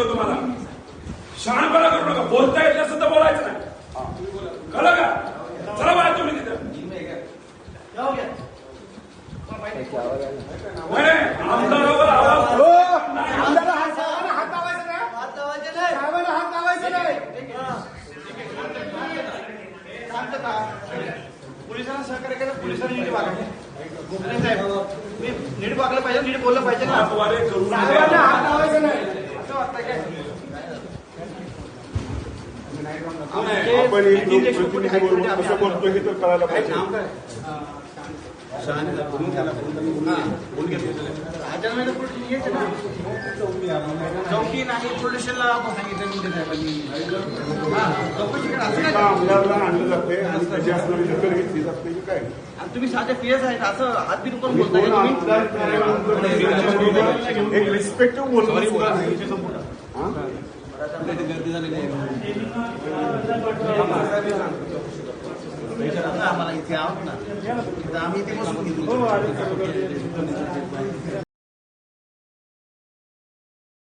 सांगतो तुम्हाला, शहाणपणा करू नका. बोलता येत असं तर बोलायचं नाही, कळलं का? चला बाहेर तुम्ही तिथं. आमदारावर आवाज पोलिसांना सहकार्य केलं, पोलिसांनी नीट वागले. गोखले साहेब नीट वागलं पाहिजे, नीट बोललं पाहिजे ना. साहेबांना हात लावायचं नाही असं वाटतंय काय? कसं बोलतो हे तर कळायला पाहिजे. चौकी नाही पोलिसांना आमदारला आणलं जाते आणि त्याची असणारी दखल घेतली जाते की काय? तुम्ही साधे पीएस आहेत असं हात बिन करून बोलताय तुम्ही. एक रिस्पेक्टिव्ह बोलतो. गर्दी झालेली आहे. आम्हाला इथे आहोत ना, आम्ही इथे बसून घेतो.